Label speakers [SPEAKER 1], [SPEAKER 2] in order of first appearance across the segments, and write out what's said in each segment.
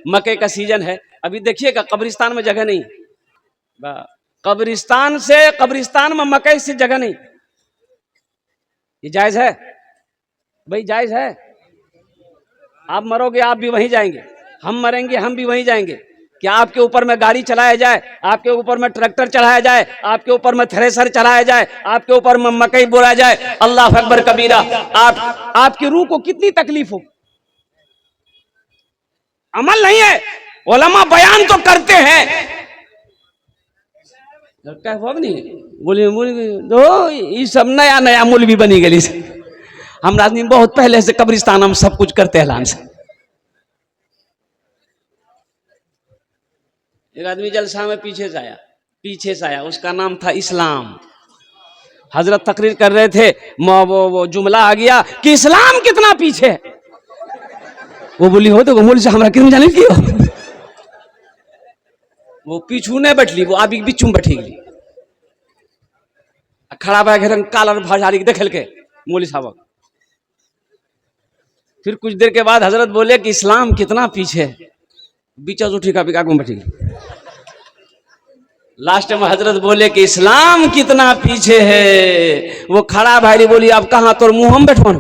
[SPEAKER 1] मक्के का सीजन है, अभी देखिएगा कब्रिस्तान में जगह नहीं, कब्रिस्तान में मकई से जगह नहीं। ये जायज है भाई? जायज है? आप मरोगे आप भी वहीं जाएंगे, हम मरेंगे हम भी वहीं जाएंगे। क्या आपके ऊपर में गाड़ी चलाया जाए, आपके ऊपर में ट्रैक्टर चढ़ाया जाए, आपके ऊपर में थ्रेसर चढ़ाया जाए, आपके ऊपर में मकई बोया जाए, अल्लाह अकबर कबीरा, आपकी रूह को कितनी तकलीफ हो? अमल नहीं है, उलमा बयान तो करते हैं, बोली दो ये सब नया नया मूल भी बनी गई। हम आदमी बहुत पहले से कब्रिस्तान हम सब कुछ करते ऐलान से। एक आदमी जलसा में पीछे से आया, उसका नाम था इस्लाम। हजरत तकरीर कर रहे थे, वो जुमला आ गया कि इस्लाम कितना पीछे है। वो बोली हो तो मूल से हमारा क्यों जाने की हो? वो पीछू ने बैठली, वो आबी बिचू में बैठी गई, खड़ा बैठ रंग कालर भाजारी देख के मौली साहब। फिर कुछ देर के बाद हजरत बोले कि इस्लाम कितना पीछे है, बीचा उठी का बिका बैठी गई। लास्ट में हजरत बोले कि इस्लाम कितना पीछे है। वो खड़ा भाई बोली अब कहां तोर मुंह हम बैठवा।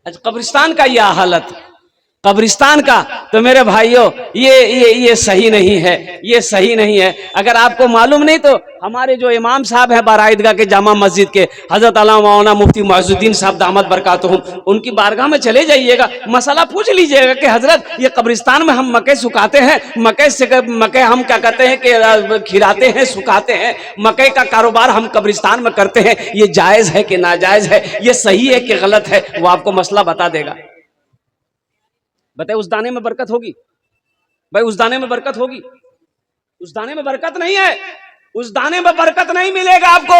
[SPEAKER 1] आज कब्रिस्तान का यह हालत, कब्रिस्तान का, तो मेरे भाइयों ये सही नहीं है, ये सही नहीं है। अगर आपको मालूम नहीं तो हमारे जो इमाम साहब हैं बारा ईदगाह के जामा मस्जिद के, हजरत अल्लामा मौलाना मुफ्ती मुअज्जुद्दीन साहब दामद बरकातुहुम, उनकी बारगाह में चले जाइएगा, मसला पूछ लीजिएगा कि हजरत ये कब्रिस्तान में हम मकई सुखाते हैं, मकई हम क्या कहते हैं कि खिलाते हैं, सुखाते हैं, मकई का कारोबार हम कब्रिस्तान में करते हैं, ये जायज है कि नाजायज है, ये सही है कि गलत है, वो आपको मसला बता देगा। बताए उस दाने में बरकत होगी भाई? उस दाने में बरकत होगी? उस दाने में बरकत नहीं है, उस दाने में बरकत नहीं मिलेगा आपको।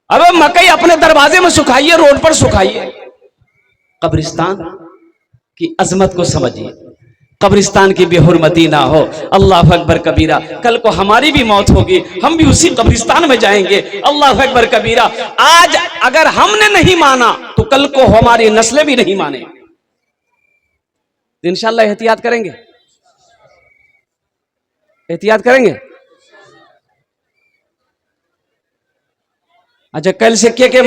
[SPEAKER 1] अबे मकई अपने दरवाजे में सुखाइए, रोड पर सुखाइए। कब्रिस्तान की अजमत को समझिए, कब्रिस्तान की बेहुरमती ना हो। अल्लाह अकबर कबीरा। कल को हमारी भी मौत होगी, हम भी उसी कब्रिस्तान में जाएंगे। अल्लाह अकबर कबीरा। आज अगर हमने नहीं माना तो कल को हमारी नस्लें भी नहीं माने। इंशाअल्लाह एहतियात करेंगे, एहतियात करेंगे। अच्छा कल से के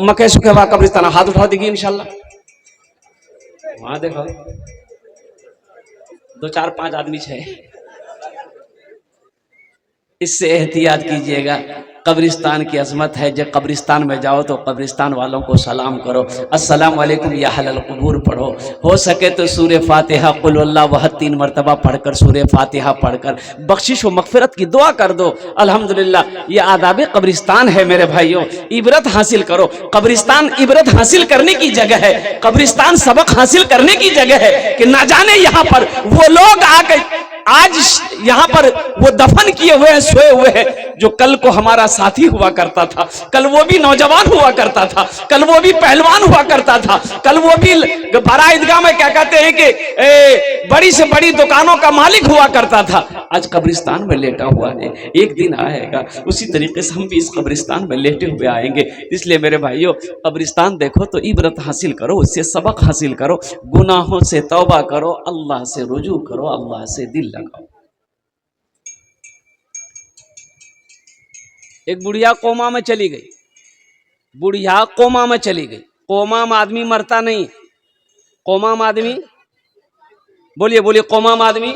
[SPEAKER 1] मकई सूखे हुआ कब्रिस्तान हाथ उठा देगी इंशाअल्लाह। वहां देखो 2 4 5 आदमी है, इससे एहतियात कीजिएगा। कब्रिस्तान की अजमत है, जब कब्रिस्तान में जाओ तो कब्रिस्तान वालों को सलाम करो, अस्सलाम वालेकुम या अहलल कुबूर पढ़ो। हो सके तो सूरे फातिहा कुल अल्लाह वह 3 मरतबा पढ़कर, सूरे फातिहा पढ़कर बख्शिश व मगफिरत की दुआ कर दो। अल्हम्दुलिल्लाह ये आदाब कब्रिस्तान है मेरे भाइयों, इबरत हासिल करो। कब्रिस्तान इबरत हासिल करने की जगह है, कब्रिस्तान सबक हासिल करने की जगह है कि ना जाने यहाँ पर वो लोग आके आज यहाँ पर वो दफन किए हुए हैं, सोए हुए हैं, जो कल को हमारा साथी हुआ करता था, कल वो भी नौजवान हुआ करता था, कल वो भी पहलवान हुआ करता था, कल वो भी बारा ईदगाह में क्या कहते हैं कि बड़ी से बड़ी दुकानों का मालिक हुआ करता था, आज कब्रिस्तान में लेटा हुआ है। एक दिन आएगा उसी तरीके से हम भी इस कब्रिस्तान में लेटे हुए आएंगे। इसलिए मेरे भाइयों कब्रिस्तान देखो तो इबरत हासिल करो, उससे सबक हासिल करो, गुनाहों से तौबा करो, अल्लाह से रुजू करो, अल्लाह से दिल लगाओ। एक बुढ़िया कोमा में चली गई, बुढ़िया कोमा में चली गई। कोमा में आदमी मरता नहीं, कोमा में आदमी, बोलिए बोलिए, कोमा में आदमी,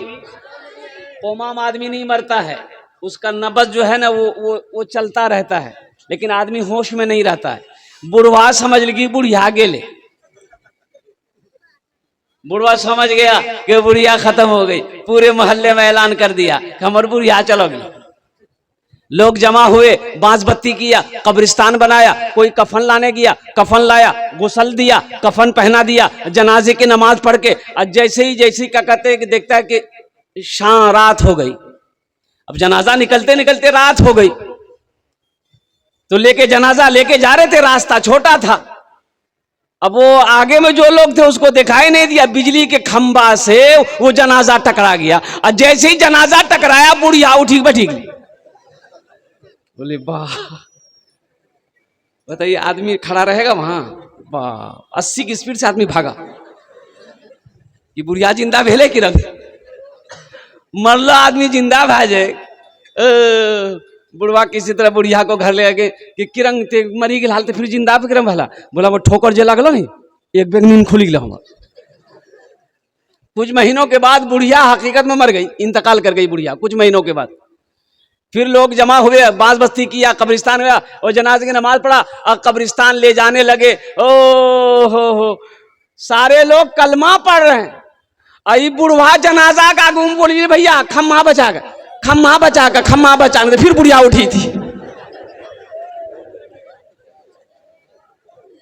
[SPEAKER 1] कोमा में आदमी नहीं मरता है, उसका नब्ज जो है ना वो चलता रहता है, लेकिन आदमी होश में नहीं रहता है। बुढ़वा समझ लगी बुढ़िया गेले, बुढ़वा समझ गया कि बुढ़िया खत्म हो गई, पूरे मोहल्ले में ऐलान कर दिया कि हमारी बुढ़िया चलोगी। लोग जमा हुए, बांस बत्ती किया, कब्रिस्तान बनाया, कोई कफन लाने गया, कफन लाया, गुसल दिया, कफन पहना दिया, जनाजे की नमाज पढ़ के, जैसे ही क्या कहते हैं कि देखता है कि शाम रात हो गई, अब जनाजा निकलते निकलते रात हो गई, तो लेके जनाजा लेके जा रहे थे, रास्ता छोटा था, अब वो आगे में जो लोग थे उसको दिखाई नहीं दिया, बिजली के खंबा से वो जनाजा टकरा गया, और जैसे ही जनाजा टकराया बुढ़िया उठी बैठी गई। बोले वाह, बताइए आदमी खड़ा रहेगा वहां? 80 की स्पीड से आदमी भागा कि बुढ़िया जिंदा भेले कि रख मरलो आदमी जिंदा भाजे। बुढ़वा किसी तरह बुढ़िया को घर ले गए कि किरंग ते मरी गल हाल फिर जिंदा पे किरंग भला बोला वो ठोकर जे लगलो नहीं एक बेग नींद खुली गया। कुछ महीनों के बाद बुढ़िया हकीकत में मर गई, इंतकाल कर गई बुढ़िया कुछ महीनों के बाद। फिर लोग जमा हुए, बाज बस्ती किया, कब्रिस्तान हुआ और जनाजे की नमाज पढ़ा और कब्रिस्तान ले जाने लगे। ओ हो सारे लोग कलमा पढ़ रहे हैं। आई बुढ़वा जनाजा का गुम बोलिए भैया खम्मा बचा कर खम्मा बचा कर खम्मा बचा कर। फिर बुढ़िया उठी थी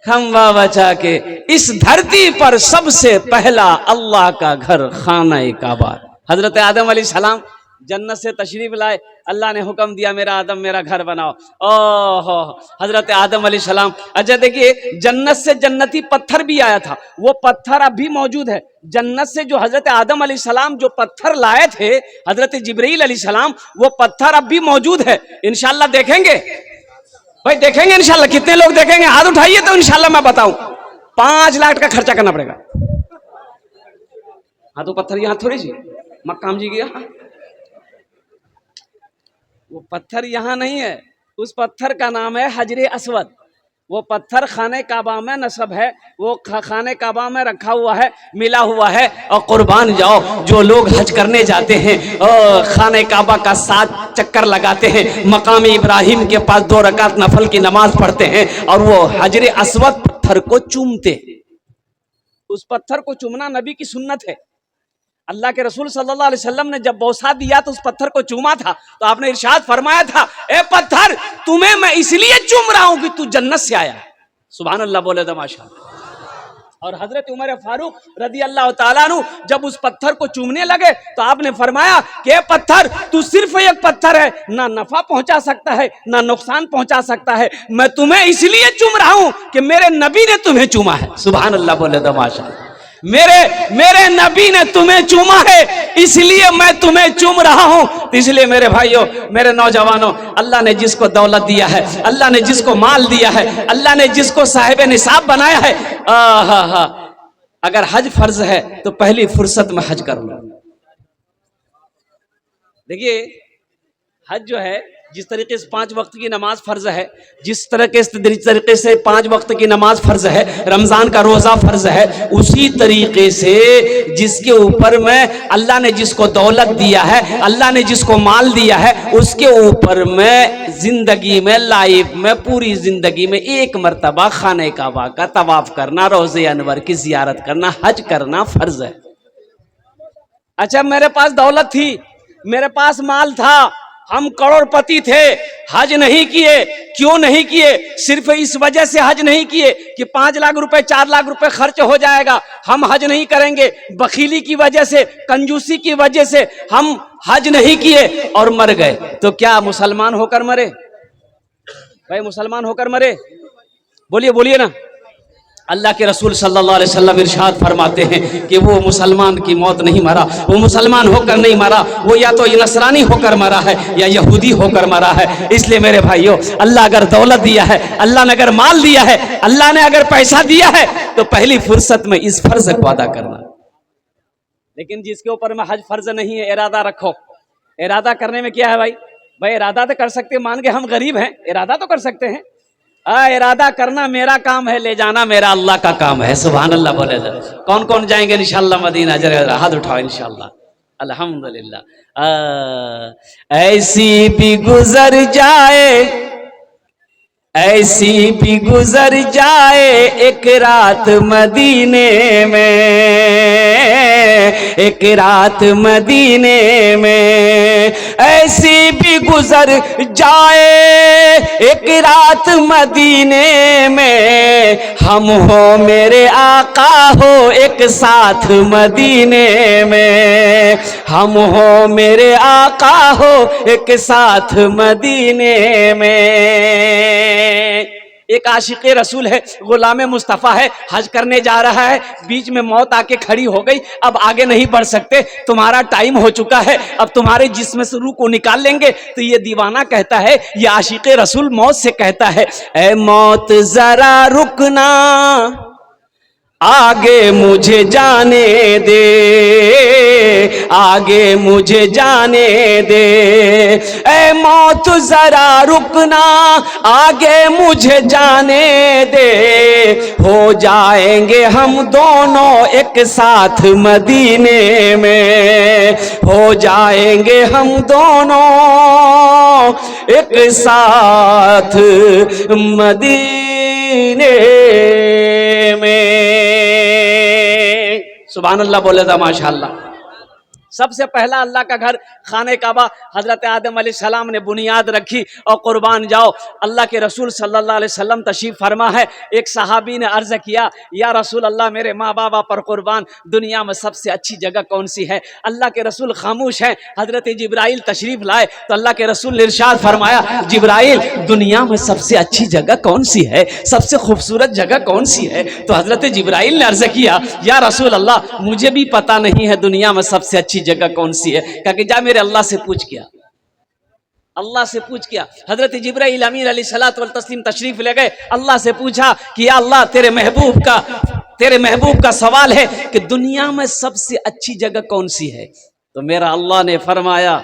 [SPEAKER 1] खम्बा बचा के। इस धरती पर सबसे पहला अल्लाह का घर खाना काबा। हजरत आदम अलैहिस्सलाम जन्नत से तशरीफ लाए, अल्लाह ने हुक्म दिया मेरा आदम मेरा घर बनाओ। ओहो हजरत आदम अलैहिस्सलाम। अच्छा देखिए जन्नत से जन्नती पत्थर भी आया था, वो पत्थर अब भी मौजूद है। जन्नत से जो हजरत आदम अलैहिस्सलाम जो पत्थर लाए थे हजरत जिब्रील अलैहिस्सलाम, वो पत्थर अब भी मौजूद है। इंशाल्लाह देखेंगे भाई, देखेंगे इंशाल्लाह। कितने लोग देखेंगे हाथ उठाइए तो इंशाल्लाह मैं बताऊं। 5 लाख का खर्चा करना पड़ेगा। हाँ तो पत्थर यहाँ थोड़ी सी मक्काम जी गया, वो पत्थर यहाँ नहीं है। उस पत्थर का नाम है हजरे अस्वद। वो पत्थर खाने काबा में नस्ब है, वो खाने काबा में रखा हुआ है, मिला हुआ है। और कुर्बान जाओ जो लोग हज करने जाते हैं और खाने काबा का 7 चक्कर लगाते हैं, मकाम इब्राहिम के पास 2 रकात नफल की नमाज पढ़ते हैं और वो हजरे अस्वद पत्थर को चूमते। उस पत्थर को चूमना नबी की सुन्नत है। अल्लाह के रसूल सल्लल्लाहु अलैहि वसल्लम ने जब बौसा दिया तो उस पत्थर को चूमा था, तो आपने इरशाद फरमाया था ए पत्थर तुम्हें मैं इसलिए चूम रहा हूं कि तू जन्नत से आया। सुभान अल्लाह बोले तो माशाअल्लाह। और हजरत उमर फारूक रदी अल्लाह ताला अन्हु जब उस पत्थर को चूमने लगे तो आपने फरमाया कि ए पत्थर तू सिर्फ एक पत्थर है, ना नफा पहुंचा सकता है ना नुकसान पहुंचा सकता है। मैं तुम्हें इसलिए चूम रहा हूं कि मेरे नबी ने तुम्हें चूमा है। सुभान अल्लाह बोले तो माशाअल्लाह। मेरे नबी ने तुम्हें चूमा है इसलिए मैं तुम्हें चूम रहा हूं। तो इसलिए मेरे भाइयों मेरे नौजवानों, अल्लाह ने जिसको दौलत दिया है, अल्लाह ने जिसको माल दिया है, अल्लाह ने जिसको साहिब निसाब बनाया है, अगर हज फर्ज है तो पहली फुर्सत में हज कर लो। देखिए हज जो है जिस तरीके से 5 वक्त की नमाज फर्ज है, जिस तरीके से 5 वक्त की नमाज फर्ज है, रमजान का रोजा फर्ज है, उसी तरीके से जिसके ऊपर में अल्लाह ने जिसको दौलत दिया है, अल्लाह ने जिसको माल दिया है, उसके ऊपर में जिंदगी में लाइफ में पूरी जिंदगी में 1 मरतबा खाने काबा का तवाफ करना, रोज़े अनवर की जियारत करना, हज करना फर्ज है। अच्छा मेरे पास दौलत थी, मेरे पास माल था, हम करोड़पति थे, हज नहीं किए। क्यों नहीं किए? सिर्फ इस वजह से हज नहीं किए कि 5 लाख रुपए 4 लाख रुपए खर्च हो जाएगा, हम हज नहीं करेंगे। बखीली की वजह से, कंजूसी की वजह से हम हज नहीं किए और मर गए। तो क्या मुसलमान होकर मरे? भाई मुसलमान होकर मरे? बोलिए बोलिए ना। अल्लाह के रसूल सल्लल्लाहु अलैहि वसल्लम इरशाद फरमाते हैं कि वो मुसलमान की मौत नहीं मरा, वो मुसलमान होकर नहीं मरा, वो या तो नसरानी होकर मरा है या यहूदी होकर मरा है। इसलिए मेरे भाइयों अल्लाह अगर दौलत दिया है, अल्लाह ने अगर माल दिया है, अल्लाह ने अगर पैसा दिया है, तो पहली फुर्सत में इस फर्ज को अदा करना। लेकिन जिसके ऊपर में हज फर्ज नहीं है, इरादा रखो। इरादा करने में क्या है भाई? भाई इरादा तो कर सकते, मान के हम गरीब हैं, इरादा तो कर सकते हैं। इरादा करना मेरा काम है, ले जाना मेरा अल्लाह का काम है। सुभान अल्लाह बोले तो कौन कौन जाएंगे इंशाल्लाह मदीना? जरा हाथ उठाओ इंशाल्लाह। अल्हम्दुलिल्लाह। ऐसी भी गुजर जाए, ऐसी भी गुजर जाए एक रात मदीने में, एक रात मदीने में, ऐसी भी गुजर जाए एक रात मदीने में। हम हो मेरे आका हो एक साथ मदीने में, हम हो मेरे आका हो एक साथ मदीने में। एक आशिक रसूल है, गुलाम मुस्तफ़ा है, हज करने जा रहा है, बीच में मौत आके खड़ी हो गई, अब आगे नहीं बढ़ सकते, तुम्हारा टाइम हो चुका है, अब तुम्हारे जिस्म से रूह को निकाल लेंगे। तो ये दीवाना कहता है, ये आशिक रसूल मौत से कहता है, ऐ मौत जरा रुकना, आगे मुझे जाने दे, आगे मुझे जाने दे, ऐ मौत जरा रुकना, आगे मुझे जाने दे, हो जाएंगे हम दोनों एक साथ मदीने में, हो जाएंगे हम दोनों एक साथ मदीने में। सुभान अल्लाह बोले था माशाअल्लाह। सबसे पहला अल्लाह का घर खाने काबा हजरत आदम अलैहिस्सलाम ने बुनियाद रखी और कुर्बान जाओ। अल्लाह के रसूल सल्लल्लाहु अलैहि वसल्लम तशरीफ फरमा है। एक सहाबी ने अर्ज किया, या रसूल अल्लाह मेरे माँ बाबा पर कुर्बान, दुनिया में सबसे अच्छी जगह कौन सी है? अल्लाह के रसूल खामोश हैं। हजरत जिब्राइल तशरीफ लाए तो अल्लाह के रसूल ने इरशाद फरमाया, जिब्राइल दुनिया में सबसे अच्छी जगह कौन सी है, सबसे खूबसूरत जगह कौन सी है? तो हजरत जिब्राइल ने अर्ज किया, या रसूल अल्लाह मुझे भी पता नहीं है दुनिया में सबसे अच्छी जगह कौन सी है। कहा कि जा मेरे अल्लाह से पूछ किया, अल्लाह से पूछ किया। हजरत जिब्राइल अमीर अलैहिस्सलातु वल तस्लीम तशरीफ ले गए, अल्लाह से पूछा कि या अल्लाह तेरे महबूब का सवाल है कि दुनिया में सबसे अच्छी जगह कौन सी है? तो मेरा अल्लाह ने फरमाया,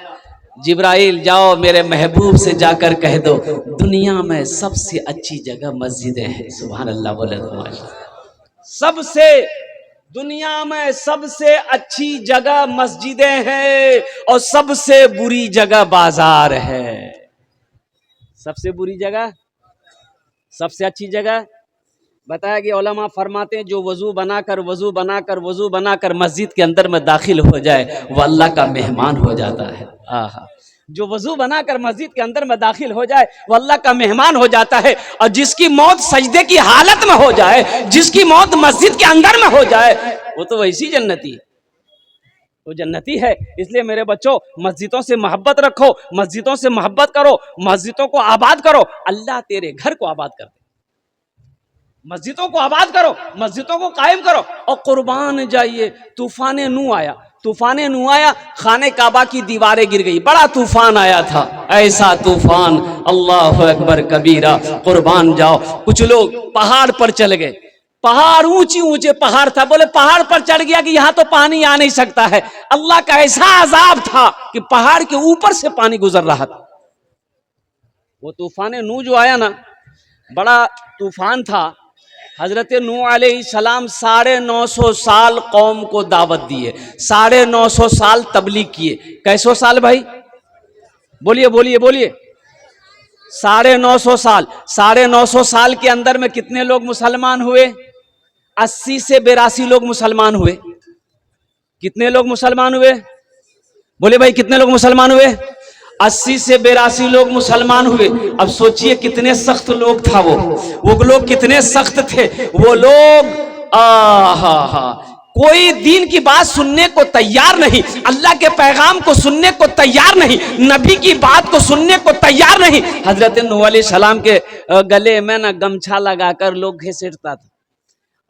[SPEAKER 1] जिब्राइल जाओ मेरे महबूब से जाकर कह दो दुनिया में सबसे अच्छी जगह मस्जिदें हैं। सुभान अल्लाह बोले तो सबसे दुनिया में सबसे अच्छी जगह मस्जिदें हैं और सबसे बुरी जगह बाजार है। सबसे बुरी जगह, सबसे अच्छी जगह बताया कि उलमा फरमाते हैं जो वजू बनाकर मस्जिद के अंदर में दाखिल हो जाए वह अल्लाह का मेहमान हो जाता है। आहा, जो वजू बनाकर मस्जिद के अंदर में दाखिल हो जाए वह अल्लाह का मेहमान हो जाता है। और जिसकी मौत सजदे की हालत में हो जाए, जिसकी मौत मस्जिद के अंदर में हो जाए, वो तो वैसी जन्नती है, वो जन्नती है। इसलिए मेरे बच्चों मस्जिदों से मोहब्बत रखो, मस्जिदों से मोहब्बत करो, मस्जिदों को आबाद करो, अल्लाह तेरे घर को आबाद कर दे। मस्जिदों को आबाद करो, मस्जिदों को कायम करो और कुर्बान जाइए। तूफान नू आया, खाने काबा की दीवारें गिर गई, बड़ा तूफान आया था, ऐसा तूफान, अल्लाह अकबर कबीरा। कुर्बान जाओ, कुछ लोग पहाड़ पर चले गए, पहाड़ ऊंचे पहाड़ था, बोले पहाड़ पर चढ़ गया कि यहां तो पानी आ नहीं सकता है। अल्लाह का ऐसा अजाब था कि पहाड़ के ऊपर से पानी गुजर रहा था। वो तूफान नू जो आया ना, बड़ा तूफान था। हजरत नूह अलैहिस्सलाम 950 साल कौम को दावत दिए, 950 साल तबलीग किए। कैसो साल भाई? बोलिए 950 साल। 950 साल के अंदर में कितने लोग मुसलमान हुए? 80 से 82 लोग मुसलमान हुए। कितने लोग मुसलमान हुए? बोले भाई कितने लोग मुसलमान हुए? 80 से 82 लोग मुसलमान हुए। अब सोचिए कितने सख्त लोग था वो लोग कितने सख्त थे वो लोग। कोई दीन की बात सुनने को तैयार नहीं, अल्लाह के पैगाम को सुनने को तैयार नहीं, नबी की बात को सुनने को तैयार नहीं। हजरत नूह अलैहिस्सलाम के गले में ना गमछा लगाकर लोग घसीटता था,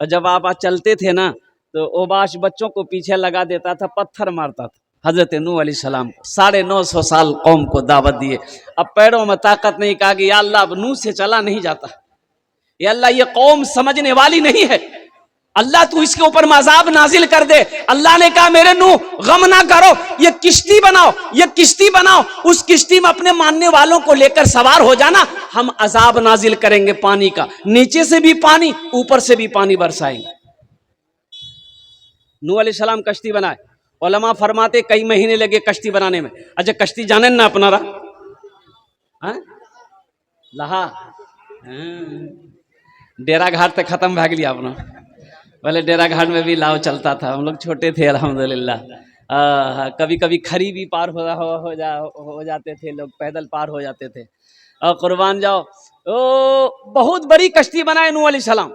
[SPEAKER 1] और जब आप चलते थे ना तो ओबाश बच्चों को पीछे लगा देता था, पत्थर मारता था। हजरत नूह अलैहिस्सलाम 950 साल कौम को दावत दिए। अब पैरों में ताकत नहीं, कहा कि या अल्लाह अब नूह से चला नहीं जाता, या अल्लाह ये कौम समझने वाली नहीं है, अल्लाह तू इसके ऊपर मज़ाब नाजिल कर दे। अल्लाह ने कहा मेरे नूह गम ना करो, ये किश्ती बनाओ, उस किश्ती में अपने मानने वालों को लेकर सवार हो जाना, हम अजाब नाजिल करेंगे पानी का, नीचे से भी पानी ऊपर से भी पानी बरसाएंगे। नूह अलैहिस्सलाम कश्ती बनाए, उलमा फरमाते कई महीने लगे कश्ती बनाने में। अच्छा कश्ती जाने ना अपना लहा डेरा घाट तक खत्म भाग लिया अपना। पहले डेरा घाट में भी लाव चलता था, हम लोग छोटे थे अल्हम्दुलिल्लाह। कभी कभी खरी भी पार हो जाते थे, लोग पैदल पार हो जाते थे। और कुर्बान जाओ, बहुत बड़ी कश्ती बनाए नूह अलैहिस्सलाम।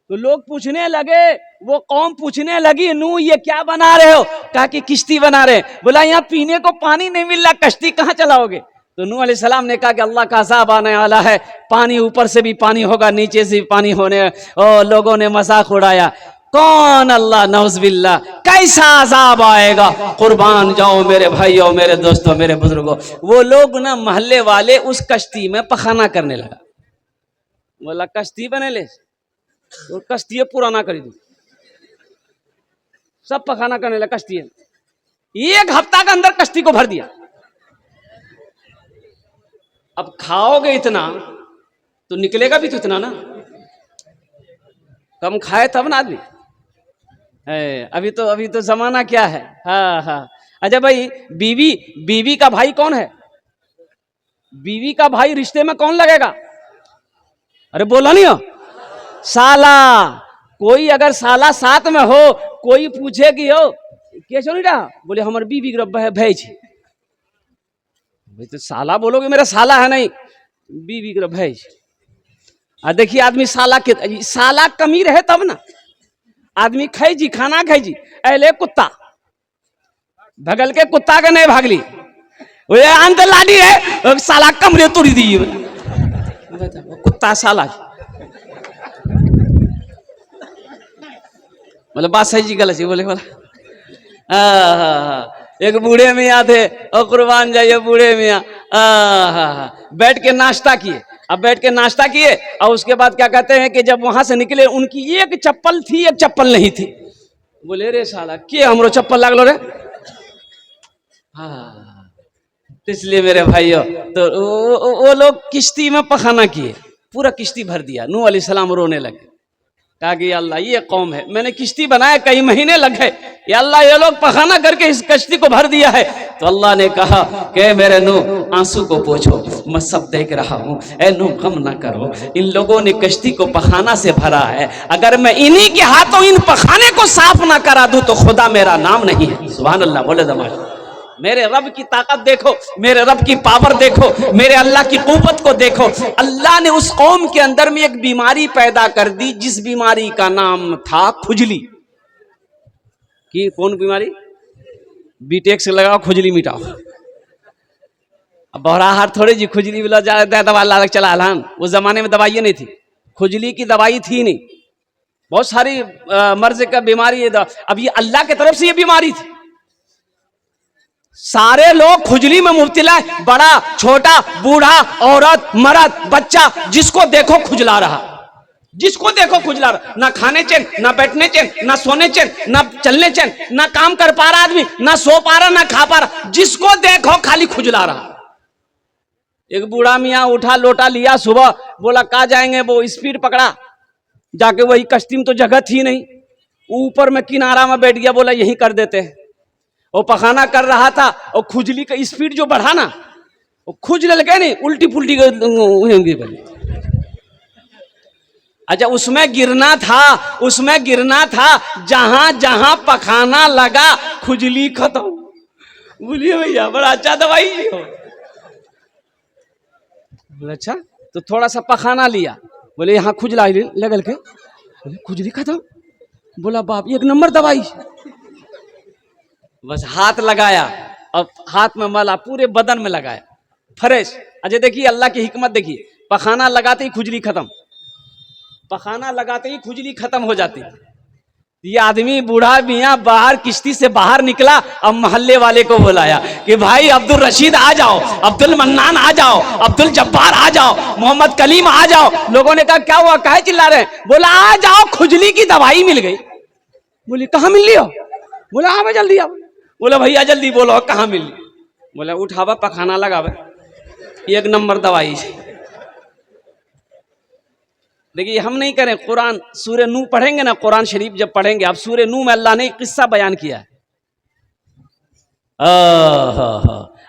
[SPEAKER 1] तो लोग पूछने लगे, वो कौम पूछने लगी नूह ये क्या बना रहे हो? कहा कि किश्ती बना रहे। बोला यहाँ पीने को पानी नहीं मिल रहा, कश्ती कहाँ चलाओगे? तो नूह अलैहिस्सलाम ने कहा कि अल्लाह का अज़ाब आने वाला है, पानी ऊपर से भी पानी होगा, नीचे से भी पानी होने, और लोगों ने मजाक उड़ाया। कौन अल्लाह नौज़बिल्ला, कैसा अज़ाब आएगा। कुर्बान जाओ मेरे भाइयों, मेरे दोस्तों, मेरे बुजुर्गों, वो लोग ना महल्ले वाले उस कश्ती में पखाना करने लगा। बोला कश्ती बने ले, तो कश्ती पुराना कर दू, सब पखाना करने लगा कश्ती। 1 हफ्ता के अंदर कश्ती को भर दिया। अब खाओगे इतना तो निकलेगा भी तो इतना ना, कम खाए तब ना आदमी है। अभी तो जमाना क्या है। हाँ हाँ। अच्छा भाई, बीवी का भाई कौन है? बीवी का भाई रिश्ते में कौन लगेगा? अरे बोला नहीं हो, साला। कोई अगर साला साथ में हो, कोई पूछे कि हो कैसे नहीं रहा, बोले हमारे बीवी का भाई छे। भाई तो साला बोलोगे, मेरा साला है नहीं, बीवी का भाई। देखिए आदमी साला कमी रहे तब ना आदमी खाई जी, खाना खाई जी। अले कुत्ता भगल के, कुत्ता के नहीं भागली, अंत लाडी है साला कमरे तोड़ी दी, कुत्ता साला। मतलब बात सही जी गलत जी बोले बोला। एक बूढ़े मियाँ थे, और कुर्बान जाइए बूढ़े मियाँ, बैठ के नाश्ता किए। अब बैठ के नाश्ता किए और उसके बाद क्या कहते हैं कि जब वहां से निकले, उनकी एक चप्पल थी, एक चप्पल नहीं थी। बोले रे साला के हमरो चप्पल लागलो रे। हाँ, इसलिए मेरे भाइयों, तो वो लोग किश्ती में पखाना किए, पूरा किश्ती भर दिया। नूह अलैहिस्सलाम रोने लगे, कहा कि अल्लाह ये कौम है, मैंने किश्ती बनाया कई महीने लग गए, या अल्लाह ये लोग पखाना करके इस कश्ती को भर दिया है। तो अल्लाह ने कहा कि मेरे नूह आंसू को पोंछो, मैं सब देख रहा हूँ, ए नूह गम ना करो, इन लोगों ने कश्ती को पखाना से भरा है, अगर मैं इन्हीं के हाथों इन पखाने को साफ ना करा दूं तो खुदा मेरा नाम नहीं है। सुभान अल्लाह, बोले दमाश। मेरे रब की ताकत देखो, मेरे रब की पावर देखो, मेरे अल्लाह की कुव्वत को देखो। अल्लाह ने उस कौम के अंदर में एक बीमारी पैदा कर दी, जिस बीमारी का नाम था खुजली। कि कौन बीमारी? बीटेक से लगाओ खुजली मिटाओ। अब बहराहट थोड़ी जी खुजली वाला दवा ला चला हलान, उस जमाने में दवाई नहीं थी, खुजली की दवाई थी नहीं, बहुत सारी मर्ज का बीमारी। अब ये अल्लाह की तरफ से ये बीमारी थी। सारे लोग खुजली में मुब्तला है, बड़ा छोटा, बूढ़ा, औरत, मर्द, बच्चा, जिसको देखो खुजला रहा, जिसको देखो खुजला रहा। ना खाने चैन, ना बैठने चैन, ना सोने चैन, ना चलने चैन, ना काम कर पा रहा आदमी, ना सो पा रहा, ना खा पा रहा, जिसको देखो खाली खुजला रहा। एक बूढ़ा मियाँ उठा, लोटा लिया, सुबह बोला कहाँ जाएंगे, वो स्पीड पकड़ा, जाके वही कश्ती में तो जगह थी नहीं, ऊपर में किनारा में बैठ गया, बोला यही कर देते हैं। वो पखाना कर रहा था और खुजली का स्पीड जो बढ़ा ना, वो खुजले लगे नहीं, उल्टी पुल्टी बनी। अच्छा उसमें गिरना था, जहां जहां पखाना लगा खुजली खत्म। बोलिए भैया बड़ा अच्छा दवाई हो। बोले अच्छा, तो थोड़ा सा पखाना लिया, बोले यहाँ खुजला लगल के, बोले खुजली खत्म। बोला बाप 1 नंबर दवाई। बस हाथ लगाया और हाथ में मला, पूरे बदन में लगाया, फ्रेश। अच्छा देखिए अल्लाह की हिकमत देखिए, पखाना लगाते ही खुजली खत्म, पखाना लगाते ही खुजली खत्म हो जाती। ये आदमी बूढ़ा मियाँ बाहर किश्ती से बाहर निकला, अब मोहल्ले वाले को बुलाया कि भाई अब्दुल रशीद आ जाओ, अब्दुल मन्नान आ जाओ, अब्दुल जब्बार आ जाओ, मोहम्मद कलीम आ जाओ। लोगों ने कहा क्या हुआ, काहे चिल्ला रहे? बोला आ जाओ, खुजली की दवाई मिल गई। बोली कहाँ मिल रही हो? बोला हाँ मैं जल्दी आओ। बोला भैया जल्दी बोलो कहाँ मिल रही? बोला उठावा पखाना लगावे, 1 नंबर दवाई। देखिए हम नहीं करें, कुरान सूरे नूह पढ़ेंगे ना, कुरान शरीफ जब पढ़ेंगे आप, सूरे नूह में अल्लाह ने एक किस्सा बयान किया है।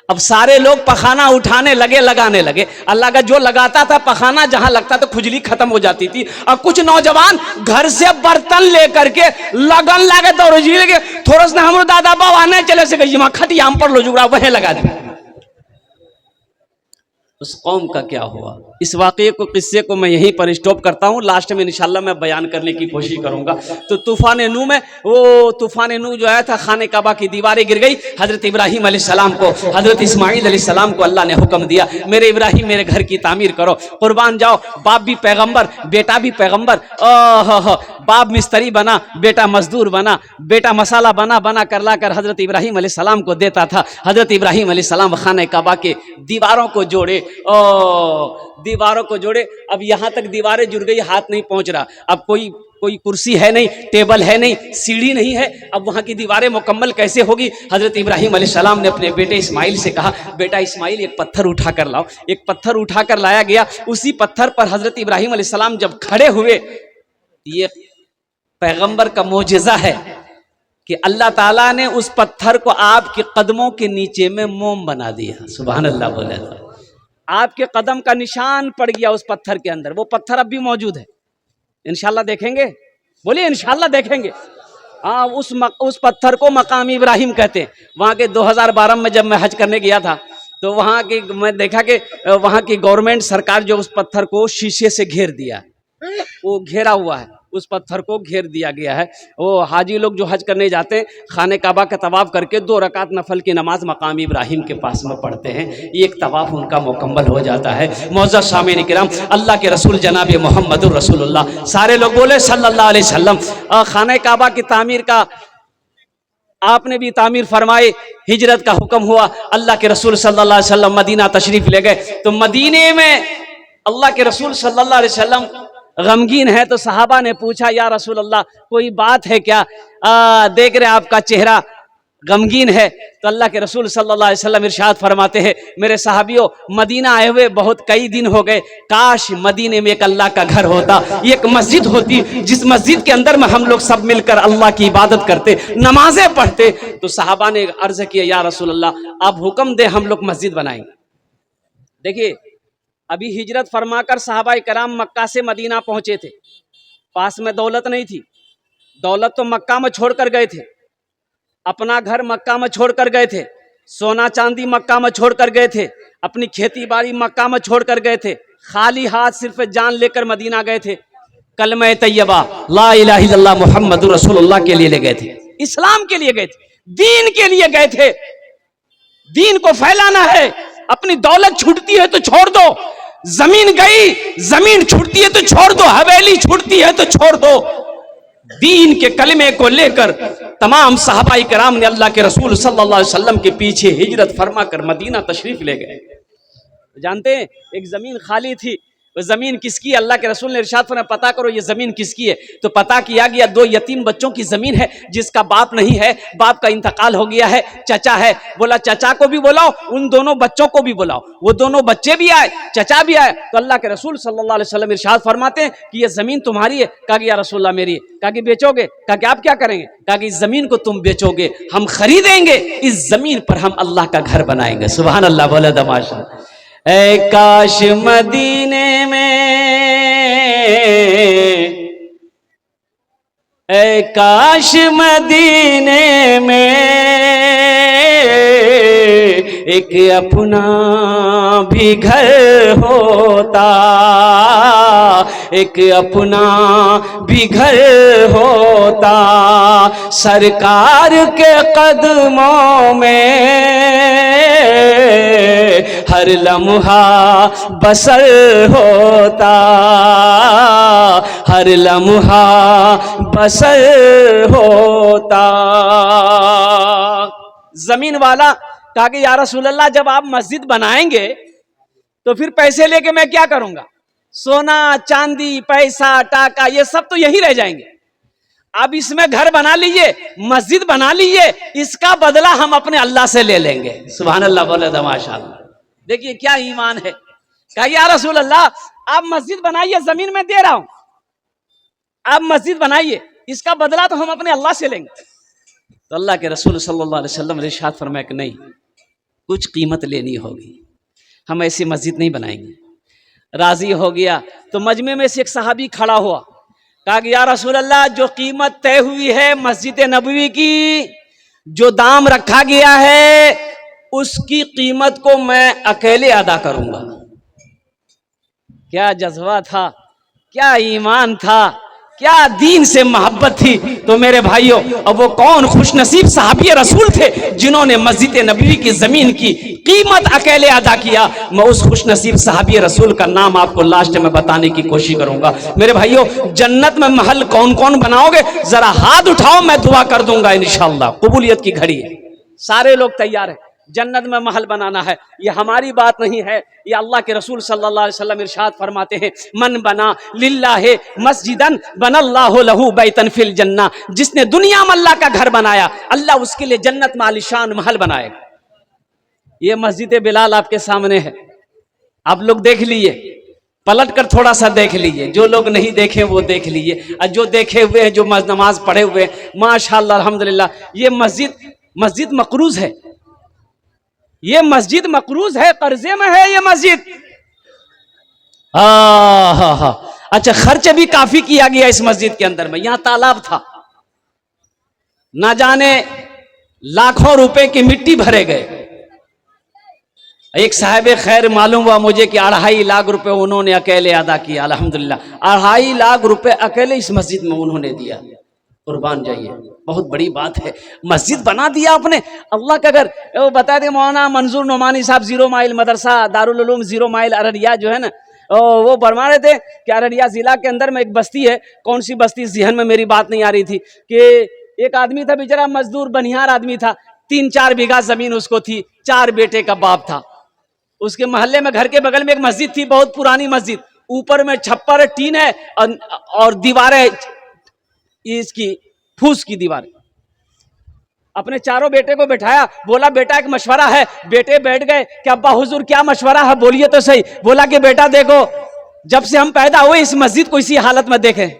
[SPEAKER 1] अब सारे लोग पखाना उठाने लगे, लगाने लगे। अल्लाह का जो लगाता था पखाना, जहां लगता था खुजली खत्म हो जाती थी। और कुछ नौजवान घर से बर्तन लेकर के लगन लगे, दौड़ जी लगे, थोड़ा सा हम दादा बाबा नहीं चले से गई खटिया पर लो जुड़ा वह लगा दे। उस कौम का क्या हुआ। इस वाक़े को, किस्से को मैं यहीं पर स्टॉप करता हूँ। लास्ट में इंशाल्लाह मैं बयान करने की कोशिश करूँगा। तो तूफ़ान नूह में, वो तूफ़ान नूह जो आया था, खाने काबा की दीवारें गिर गई। हज़रत इब्राहीम अलैहिस्सलाम को, हज़रत इस्माईल अलैहिस्सलाम को अल्लाह ने हुक्म दिया, मेरे इब्राहीम मेरे घर की तामीर करो, कुर्बान जाओ। बाप भी पैगम्बर, बेटा भी पैगम्बर। बाप मिस्त्री बना, बेटा मजदूर बना। बेटा मसाला बना बना कर ला कर हज़रत इब्राहीम अलैहिस्सलाम को देता था। हज़रत इब्राहीम अलैहिस्सलाम खाने काबा के दीवारों को जोड़े, दीवारों को जोड़े। अब यहाँ तक दीवारें जुड़ गई, हाथ नहीं पहुँच रहा। अब कोई कुर्सी है नहीं, टेबल है नहीं, सीढ़ी नहीं है। अब वहाँ की दीवारें मुकम्मल कैसे होगी। हज़रत इब्राहीम अलैहिस्सलाम ने अपने बेटे इस्माइल से कहा, बेटा इस्माइल एक पत्थर उठा कर लाओ। एक पत्थर उठा कर लाया गया। उसी पत्थर पर हज़रत इब्राहीम अलैहिस्सलाम जब खड़े हुए, ये पैगंबर का मोजिज़ा है कि अल्लाह ताला ने उस पत्थर को आपके कदमों के नीचे में मोम बना दिया। सुभान अल्लाह बोले तो आपके कदम का निशान पड़ गया उस पत्थर के अंदर। वो पत्थर अब भी मौजूद है। इंशाल्लाह देखेंगे, बोलिए इंशाल्लाह देखेंगे। हाँ, उस पत्थर को मकाम इब्राहिम कहते हैं। वहाँ के 2012 में जब मैं हज करने गया था, तो वहाँ की मैं देखा कि वहाँ की गवर्नमेंट सरकार जो उस पत्थर को शीशे से घेर दिया है, वो घेरा हुआ है, उस पत्थर को घेर दिया गया है। वो हाजी लोग जो हज करने जाते हैं, खाने काबा का तवाफ करके 2 रकात नफल की नमाज मकाम इब्राहिम के पास में पढ़ते हैं। एक तवाफ उनका मुकम्मल हो जाता है। मौजूद सामीन किराम, अल्लाह के रसूल जनाब मोहम्मदुर रसूलुल्लाह, सारे लोग बोले सल्लल्लाहु अलैहि वसल्लम। खाने काबा की तामीर का आपने भी तामीर फरमाए। हिजरत का हुक्म हुआ, अल्लाह के रसूल सल्लल्लाहु अलैहि वसल्लम मदीना तशरीफ ले गए। तो मदीने में अल्लाह के रसूल सल्लल्लाहु अलैहि वसल्लम गमगीन है। तो सहाबा ने पूछा, या रसूल अल्लाह कोई बात है क्या, देख रहे आपका चेहरा गमगीन है। तो अल्लाह के रसूल सल्लल्लाहु अलैहि वसल्लम इरशाद फरमाते हैं, मेरे सहाबियों, मदीना आए हुए बहुत कई दिन हो गए, काश मदीने में एक अल्लाह का घर होता, एक मस्जिद होती, जिस मस्जिद के अंदर में हम लोग सब मिलकर अल्लाह की इबादत करते, नमाजें पढ़ते। तो सहाबा ने अर्ज किया, या रसूल अल्लाह आप हुक्म दे, हम लोग मस्जिद बनाएंगे। देखिए, अभी हिजरत फरमाकर सहाबाए कराम मक्का से मदीना पहुंचे थे। पास में दौलत नहीं थी, दौलत तो मक्का में छोड़कर गए थे, अपना घर मक्का में छोड़कर गए थे, सोना चांदी मक्का में छोड़कर गए थे, अपनी खेती बाड़ी मक्का में छोड़कर गए थे, खाली हाथ सिर्फ जान लेकर मदीना गए थे। कलमा तैयबा ला इलाहा इल्लल्लाह मुहम्मदुर रसूलुल्लाह के लिए ले गए थे, इस्लाम के लिए गए थे, दीन के लिए गए थे। दीन को फैलाना है। अपनी दौलत छूटती है तो छोड़ दो, जमीन गई, जमीन छूटती है तो छोड़ दो, हवेली छूटती है तो छोड़ दो। दीन के कलमे को लेकर तमाम सहाबाए कराम ने अल्लाह के रसूल सल्लल्लाहु अलैहि वसल्लम के पीछे हिजरत फरमा कर मदीना तशरीफ ले गए। जानते हैं, एक जमीन खाली थी, वो जमीन किसकी है? अल्लाह के रसूल ने इरशाद फरमाया, पता करो ये जमीन किसकी है। तो पता किया गया 2 यतीम बच्चों की जमीन है, जिसका बाप नहीं है, बाप का इंतकाल हो गया है, चचा है। बोला चचा को भी बुलाओ, उन दोनों बच्चों को भी बुलाओ। वो दोनों बच्चे भी आए, चचा भी आए। तो अल्लाह के रसूल सल्लल्लाहु अलैहि वसल्लम इरशाद फरमाते हैं कि ये जमीन तुम्हारी है। कहा कि या रसूलल्लाह मेरी है। कहा कि बेचोगे? कहा कि आप क्या करेंगे? कहा कि इस जमीन को तुम बेचोगे, हम खरीदेंगे, इस जमीन पर हम अल्लाह का घर बनाएंगे। सुभान अल्लाह, बोले दमाशा। ऐ काश मदीने में, ऐ काश मदीने में एक अपना भी घर होता, एक अपना भी घर होता, सरकार के कदमों में हर लम्हा बसर होता, हर लम्हा बसर होता। जमीन वाला कहा कि या रसूल अल्लाह, जब आप मस्जिद बनाएंगे तो फिर पैसे लेके मैं क्या करूंगा? सोना चांदी पैसा टाका ये सब तो यही रह जाएंगे। अब इसमें घर बना लीजिए, मस्जिद बना लीजिए, इसका बदला हम अपने अल्लाह से ले लेंगे। सुभान अल्लाह, बोले माशाअल्लाह। देखिए क्या ईमान है। कहा या रसूल अल्लाह, आप मस्जिद बनाइए, जमीन में दे रहा हूं, आप मस्जिद बनाइए, इसका बदला तो हम अपने अल्लाह से लेंगे। तो अल्लाह के रसूल सल्लल्लाहु अलैहि वसल्लम ने इरशाद फरमाया कि नहीं, कुछ कीमत लेनी होगी, हम ऐसी मस्जिद नहीं बनाएंगे। राजी हो गया। तो मजमे में से एक सहाबी खड़ा हुआ, कहा कि या रसूल अल्लाह, जो कीमत तय हुई है मस्जिद नबवी की, जो दाम रखा गया है, उसकी कीमत को मैं अकेले अदा करूंगा। क्या जज्बा था, क्या ईमान था, क्या दीन से मोहब्बत थी। तो मेरे भाइयों, अब वो कौन खुशनसीब सहाबी रसूल थे जिन्होंने मस्जिद नबवी की जमीन की कीमत अकेले अदा किया। मैं उस खुशनसीब सहाबी रसूल का नाम आपको लास्ट में बताने की कोशिश करूंगा। मेरे भाइयों, जन्नत में महल कौन कौन बनाओगे, जरा हाथ उठाओ, मैं दुआ कर दूंगा इंशाअल्लाह। कबूलियत की घड़ी है, सारे लोग तैयार हैं। जन्नत में महल बनाना है, ये हमारी बात नहीं है, ये अल्लाह के रसूल सल्लल्लाहु अलैहि वसल्लम इरशाद फरमाते हैं, मन बना लिल्लाहि मस्जिदन बनल्लाहु लहू बैतन फिल जन्ना। जिसने दुनिया में अल्लाह का घर बनाया, अल्लाह उसके लिए जन्नत में आलीशान महल बनाएगा। ये मस्जिद बिलाल आपके सामने है, आप लोग देख लीजिए, पलट कर थोड़ा सा देख लीजिए। जो लोग नहीं देखे वो देख लीजिए, और जो देखे हुए हैं, जो नमाज पढ़े हुए हैं, माशाअल्लाह अल्हम्दुलिल्लाह। ये मस्जिद मकरूज है, ये मस्जिद मकरूज है, कर्जे में है ये मस्जिद। हाँ, अच्छा, खर्च भी काफी किया गया इस मस्जिद के अंदर में। यहां तालाब था, ना जाने लाखों रुपए की मिट्टी भरे गए। एक साहिब खैर मालूम हुआ मुझे कि 2.5 लाख रुपए उन्होंने अकेले अदा किया। अल्हम्दुलिल्लाह, 2.5 लाख रुपए अकेले इस मस्जिद में उन्होंने दिया। कुर्बान जाइए, बहुत बड़ी बात है। मस्जिद बना दिया आपने, अल्लाह का घर। वो बता दे, मौलाना मंजूर नोमानी साहब 0 माइल मदरसा दारुल उलूम 0 माइल अररिया जो है ना, वो फरमा रहे थे कि अररिया जिला के अंदर में एक बस्ती है। कौन सी बस्ती, ज़हन में मेरी बात नहीं आ रही थी, कि एक आदमी था बेचारा, मजदूर बनिहार आदमी था, 3-4 बीघा जमीन उसको थी, 4 बेटे का बाप था। उसके मोहल्ले में घर के बगल में एक मस्जिद थी, बहुत पुरानी मस्जिद, ऊपर में छप्पर टीन है और दीवारें इसकी फूस की दीवार। अपने चारों बेटे को बैठाया, बोला बेटा एक मशवरा है। बेटे बैठ गए कि अब्बा हुजूर क्या मशवरा है, बोलिए तो सही। बोला कि बेटा देखो, जब से हम पैदा हुए इस मस्जिद को इसी हालत में देखें,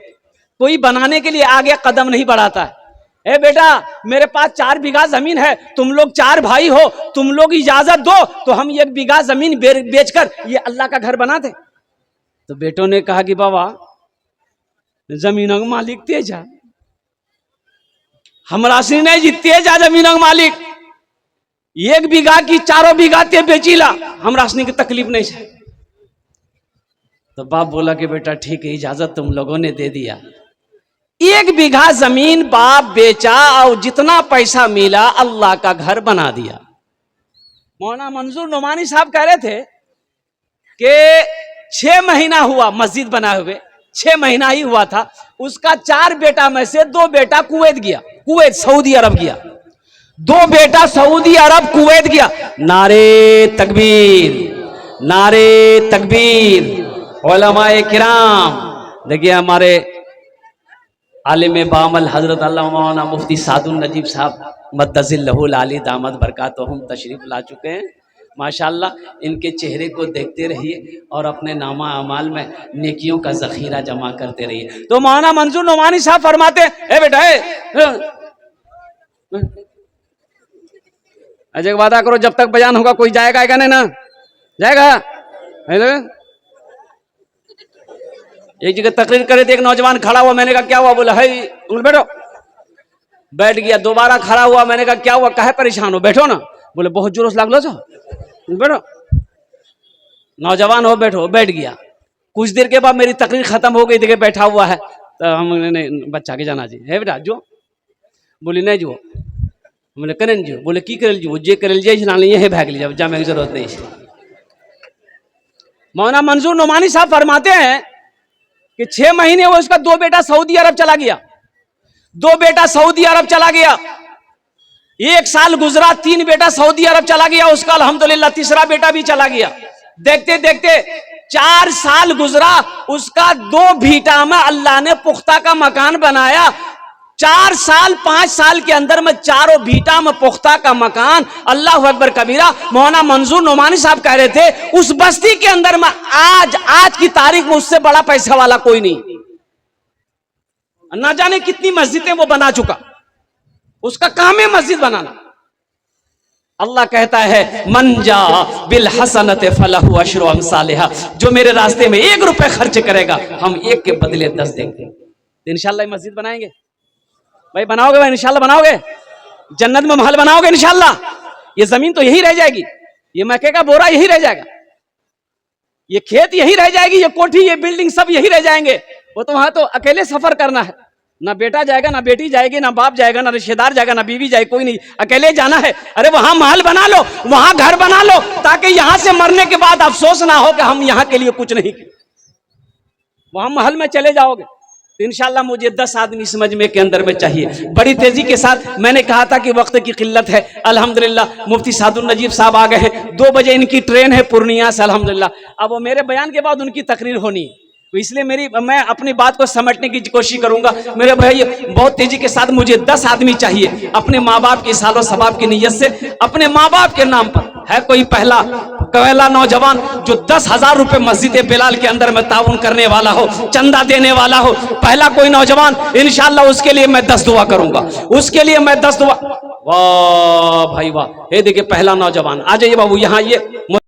[SPEAKER 1] कोई बनाने के लिए आगे कदम नहीं बढ़ाता है। ए बेटा, मेरे पास 4 बीघा जमीन है, तुम लोग 4 भाई हो, तुम लोग इजाजत दो तो हम 1 बीघा जमीन बेचकर ये अल्लाह का घर बना दे। तो बेटों ने कहा कि बाबा, जमीनों का मालिक तेज है, हमरा से नहीं जीतते जा जमीनों का मालिक, 1 बीघा की 4 बीघा ते बेचीला, हमरा से की तकलीफ नहीं है। तो बाप बोला कि बेटा ठीक है, इजाजत तुम लोगों ने दे दिया। 1 बीघा जमीन बाप बेचा और जितना पैसा मिला अल्लाह का घर बना दिया। मौलाना मंजूर नोमानी साहब कह रहे थे कि 6 महीना हुआ मस्जिद बनाए हुए, 6 महीना ही हुआ था। उसका 4 बेटा में से 2 बेटा कुवैत गया, कुवैत सऊदी अरब गया, 2 बेटा सऊदी अरब कुवैत गया। नारे तकबीर, नारे तकबीर। उलमाए किराम, देखिए हमारे आलिम बामल हजरत अल्लामा मौलाना मुफ्ती सादुल नजीब साहब मद्दजिल्लहुल आली दामद बरकातहुम तशरीफ ला चुके हैं। माशाल्लाह, इनके चेहरे को देखते रहिए और अपने नामा अमाल में नेकियों का जखीरा जमा करते रहिए। तो मौलाना मंजूर नोमानी साहब फरमाते, ए बेटा अजय वादा करो, जब तक बयान होगा कोई जाएगा क्या? नहीं ना जाएगा। एक जगह तकरीर करे थे, एक नौजवान खड़ा हुआ, मैंने कहा क्या हुआ? बोला है बैठो। बैठ गया, दोबारा खड़ा हुआ, मैंने कहा क्या हुआ? काहे परेशान हो? बैठो ना। बोले बहुत जोर लाग लो, बैठो। नौजवान हो, बैठो। बैठ गया। कुछ देर के बाद मेरी तकरीर खत्म हो गई, देखिए बैठा हुआ है। तो हम नहीं बच्चा के जाना जी है बेटा जो। बोले नहीं जो। बोले करें जो। बोले की करल जो? जे करल जाए भाग लीजिए, जाने की जरूरत नहीं है। मौलाना मंजूर नोमानी साहब फरमाते हैं कि 6 महीने वो उसका 2 बेटा सऊदी अरब चला गया, 2 बेटा सऊदी अरब चला गया। 1 साल गुजरा, 3 बेटा सऊदी अरब चला गया उसका, अल्हम्दुलिल्लाह 3रा बेटा भी चला गया। देखते देखते 4 साल गुजरा, उसका 2 भीटा में अल्लाह ने पुख्ता का मकान बनाया। 4 साल 5 साल के अंदर में 4 भीटा में पुख्ता का मकान। अल्लाह अकबर कबीरा। मौलाना मंजूर नोमानी साहब कह रहे थे उस बस्ती के अंदर में आज की तारीख में उससे बड़ा पैसा वाला कोई नहीं। ना जाने कितनी मस्जिदें वो बना चुका, उसका काम है मस्जिद बनाना। अल्लाह कहता है मन जा बिल हसनत फलहु अशरु अमसालिहा, जो मेरे रास्ते में 1 रुपए खर्च करेगा हम 1 के बदले 10 देंगे। तो इंशाल्लाह मस्जिद बनाएंगे भाई, बनाओगे भाई इंशाल्लाह, बनाओगे जन्नत में महल बनाओगे इंशाल्लाह। ये जमीन तो यही रह जाएगी, ये मक्के का बोरा यही रह जाएगा। ये खेत यही रह जाएगी, ये कोठी, ये बिल्डिंग सब यही रह जाएंगे। वो तो वहां तो अकेले सफर करना है, ना बेटा जाएगा, ना बेटी जाएगी, ना बाप जाएगा, ना रिश्तेदार जाएगा, ना बीवी जाएगी, कोई नहीं, अकेले जाना है। अरे वहां महल बना लो, वहां घर बना लो, ताकि यहां से मरने के बाद अफसोस ना हो कि हम यहां के लिए कुछ नहीं किए। वहां महल में चले जाओगे तो इंशाल्लाह मुझे 10 आदमी समझ में के अंदर में चाहिए। बड़ी तेजी के साथ मैंने कहा था कि वक्त की किल्लत है, अल्हम्दुलिल्लाह मुफ्ती सादुल नजीब साहब आ गए हैं। 2 बजे इनकी ट्रेन है पूर्णिया से, अल्हम्दुलिल्लाह। अब वो मेरे बयान के बाद उनकी तकरीर होनी है, तो इसलिए मैं अपनी बात को समेटने की कोशिश करूंगा। मेरे भाई बहुत तेजी के साथ मुझे 10 आदमी चाहिए, अपने माँ बाप की सालो सबाब की नीयत से, अपने माँ बाप के नाम पर। है कोई पहला नौजवान जो 10,000 रुपए मस्जिद बिलाल के अंदर में ताउन करने वाला हो, चंदा देने वाला हो, पहला कोई नौजवान, इंशाल्लाह उसके लिए मैं 10 दुआ करूंगा, उसके लिए मैं 10 दुआ। वाह भाई वाह, ये देखिए पहला नौजवान, आ जाइए बाबू यहाँ, ये